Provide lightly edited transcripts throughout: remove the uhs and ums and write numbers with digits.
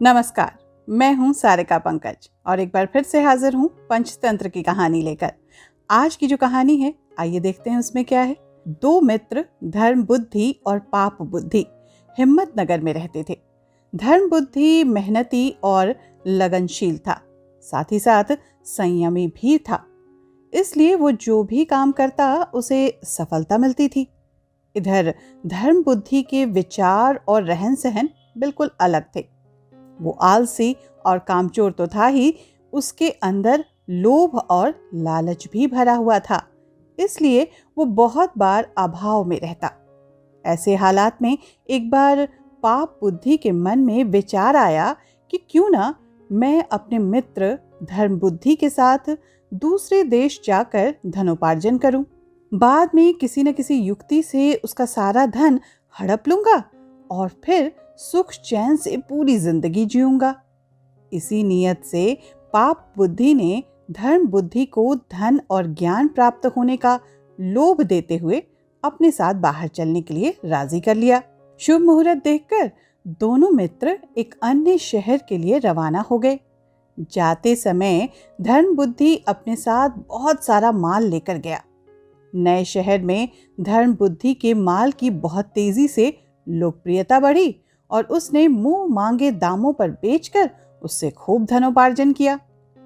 नमस्कार, मैं हूं सारिका पंकज और एक बार फिर से हाजिर हूं पंचतंत्र की कहानी लेकर। आज की जो कहानी है, आइए देखते हैं उसमें क्या है। दो मित्र धर्म बुद्धि और पाप बुद्धि हिम्मतनगर में रहते थे। धर्म बुद्धि मेहनती और लगनशील था, साथ ही साथ संयमी भी था। इसलिए वो जो भी काम करता उसे सफलता मिलती थी। इधर धर्म बुद्धि के विचार और रहन सहन बिल्कुल अलग थे। वो आलसी और कामचोर तो था ही, उसके अंदर लोभ और लालच भी भरा हुआ था। इसलिए वो बहुत बार अभाव में रहता। ऐसे हालात में एक बार पाप बुद्धि के मन में विचार आया कि क्यों ना मैं अपने मित्र धर्म बुद्धि के साथ दूसरे देश जाकर धनोपार्जन करूं। बाद में किसी न किसी युक्ति से उसका सारा धन हड़प लूंगा और फिर सुख चैन से पूरी जिंदगी जीऊंगा। इसी नियत से पाप बुद्धि ने धर्म बुद्धि को धन और ज्ञान प्राप्त होने का लोभ देते हुए अपने साथ बाहर चलने के लिए राजी कर लिया। शुभ मुहूर्त देखकर दोनों मित्र एक अन्य शहर के लिए रवाना हो गए। जाते समय धर्म बुद्धि अपने साथ बहुत सारा माल लेकर गया। नए शहर में धर्म बुद्धि के माल की बहुत तेजी से लोकप्रियता बढ़ी और उसने मुंह मांगे दामों पर बेचकर उससे खूब धनोपार्जन किया।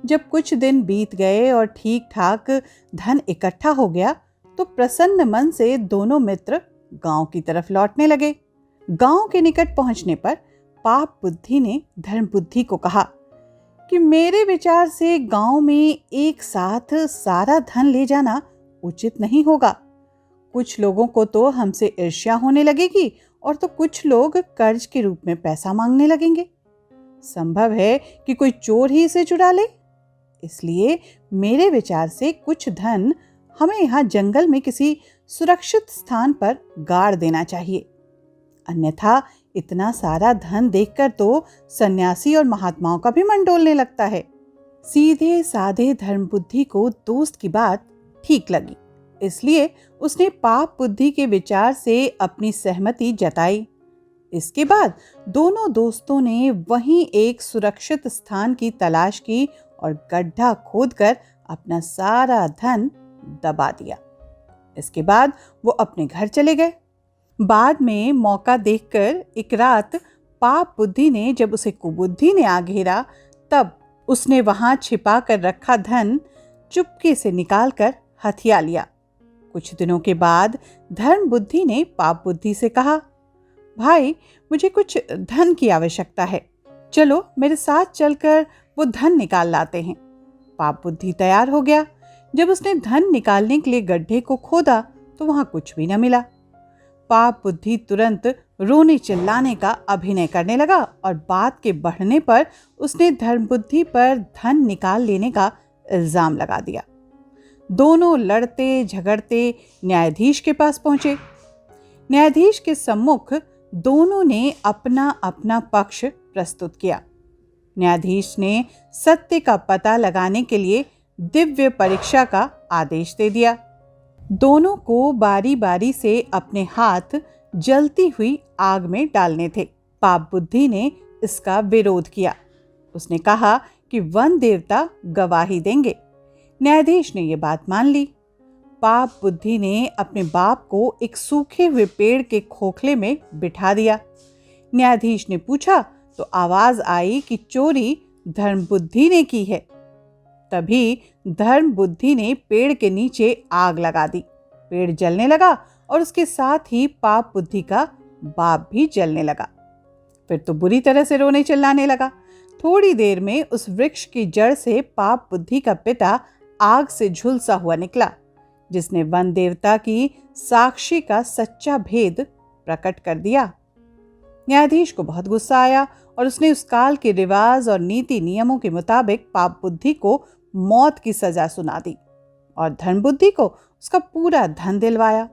जब कुछ दिन बीत गए और ठीक ठाक धन इकट्ठा हो गया तो प्रसन्न मन से दोनों मित्र गांव की तरफ लौटने लगे। गांव के निकट पहुंचने पर पाप बुद्धि ने धर्म बुद्धि को कहा कि मेरे विचार से गांव में एक साथ सारा धन ले जाना उचित नहीं होगा। कुछ लोगों को तो हमसे ईर्ष्या होने लगेगी और तो कुछ लोग कर्ज के रूप में पैसा मांगने लगेंगे। संभव है कि कोई चोर ही इसे चुरा ले। इसलिए मेरे विचार से कुछ धन हमें यहाँ जंगल में किसी सुरक्षित स्थान पर गाड़ देना चाहिए। अन्यथा इतना सारा धन देखकर तो सन्यासी और महात्माओं का भी मन डोलने लगता है। सीधे साधे धर्म बुद्धि को दोस्त की बात ठीक लगी, इसलिए उसने पाप बुद्धि के विचार से अपनी सहमति जताई। इसके बाद दोनों दोस्तों ने वहीं एक सुरक्षित स्थान की तलाश की और गड्ढा खोदकर अपना सारा धन दबा दिया। इसके बाद वो अपने घर चले गए। बाद में मौका देखकर एक रात पाप बुद्धि ने जब उसे कुबुद्धि ने आ घेरा, तब उसने वहां छिपा कर रखा धन चुपके से निकालकर हथिया लिया। कुछ दिनों के बाद धर्म बुद्धि ने पाप बुद्धि से कहा, भाई मुझे कुछ धन की आवश्यकता है, चलो मेरे साथ चलकर वो धन निकाल लाते हैं। पाप बुद्धि तैयार हो गया। जब उसने धन निकालने के लिए गड्ढे को खोदा तो वहां कुछ भी न मिला। पाप बुद्धि तुरंत रोने चिल्लाने का अभिनय करने लगा और बात के बढ़ने पर उसने धर्म बुद्धि पर धन निकाल लेने का इल्जाम लगा दिया। दोनों लड़ते झगड़ते न्यायाधीश के पास पहुंचे। न्यायाधीश के सम्मुख दोनों ने अपना अपना पक्ष प्रस्तुत किया। न्यायाधीश ने सत्य का पता लगाने के लिए दिव्य परीक्षा का आदेश दे दिया। दोनों को बारी बारी से अपने हाथ जलती हुई आग में डालने थे। पाप बुद्धि ने इसका विरोध किया। उसने कहा कि वन देवता गवाही देंगे। न्यायाधीश ने यह बात मान ली। पाप बुद्धि ने अपने बाप को एक सूखे हुए पेड़ के खोखले में बिठा दिया। न्यायाधीश ने पूछा तो आवाज आई कि चोरी धर्म बुद्धि ने की है। तभी धर्म बुद्धि ने पेड़ के नीचे आग लगा दी। पेड़ जलने लगा और उसके साथ ही पाप बुद्धि का बाप भी जलने लगा। फिर तो बुरी तरह से रोने चिल्लाने लगा। थोड़ी देर में उस वृक्ष की जड़ से पाप बुद्धि का पिता आग से झुलसा हुआ निकला, जिसने वन देवता की साक्षी का सच्चा भेद प्रकट कर दिया। न्यायाधीश को बहुत गुस्सा आया और उसने उस काल के रिवाज और नीति नियमों के मुताबिक पाप बुद्धि को मौत की सजा सुना दी और धर्म बुद्धि को उसका पूरा धन दिलवाया।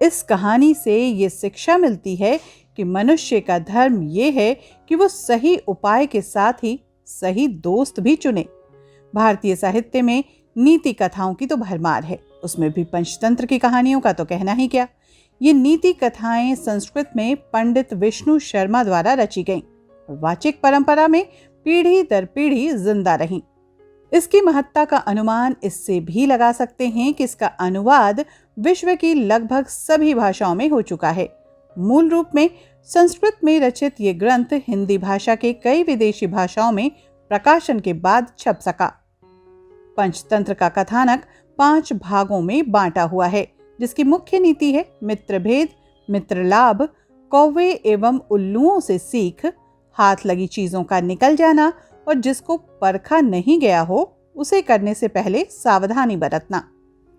इस कहानी से ये शिक्षा मिलती है कि मनुष्य का धर्म ये है कि वो सही उपाय के साथ ही सही दोस्त भी चुने। भारतीय साहित्य में नीति कथाओं की तो भरमार है, उसमें भी पंचतंत्र की कहानियों का तो कहना ही क्या। ये नीति कथाएं संस्कृत में पंडित विष्णु शर्मा द्वारा रची गईं। और वाचिक परंपरा में पीढ़ी दर पीढ़ी जिंदा रहीं। इसकी महत्ता का अनुमान इससे भी लगा सकते हैं कि इसका अनुवाद विश्व की लगभग सभी भाषाओं में हो चुका है। मूल रूप में संस्कृत में रचित ये ग्रंथ हिंदी भाषा के कई विदेशी भाषाओं में प्रकाशन के बाद छप सका। पंचतंत्र का कथानक 5 भागों में बांटा हुआ है, जिसकी मुख्य नीति है मित्रभेद, मित्रलाभ, कौवे एवं उल्लुओं से सीख, हाथ लगी चीजों का निकल जाना और जिसको परखा नहीं गया हो उसे करने से पहले सावधानी बरतना।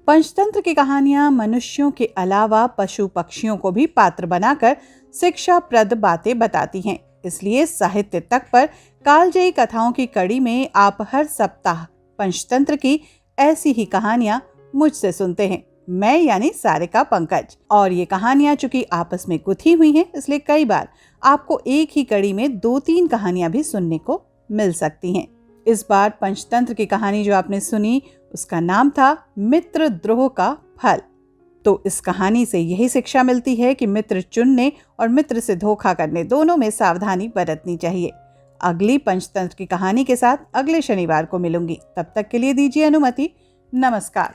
पंचतंत्र की कहानियां मनुष्यों के अलावा पशु पक्षियों को भी पात्र बनाकर शिक्षाप्रद बातें बताती हैं। इसलिए साहित्य तक पर कालजयी कथाओं की कड़ी में आप हर सप्ताह पंचतंत्र की ऐसी ही कहानियां मुझसे सुनते हैं, मैं यानी सारिका पंकज। और ये कहानियां चूंकि आपस में गुथी हुई हैं, इसलिए कई बार आपको एक ही कड़ी में 2-3 कहानियां भी सुनने को मिल सकती हैं। इस बार पंचतंत्र की कहानी जो आपने सुनी उसका नाम था मित्रद्रोह का फल। तो इस कहानी से यही शिक्षा मिलती है कि मित्र चुनने और मित्र से धोखा करने दोनों में सावधानी बरतनी चाहिए। अगली पंचतंत्र की कहानी के साथ अगले शनिवार को मिलूंगी। तब तक के लिए दीजिए अनुमति। नमस्कार।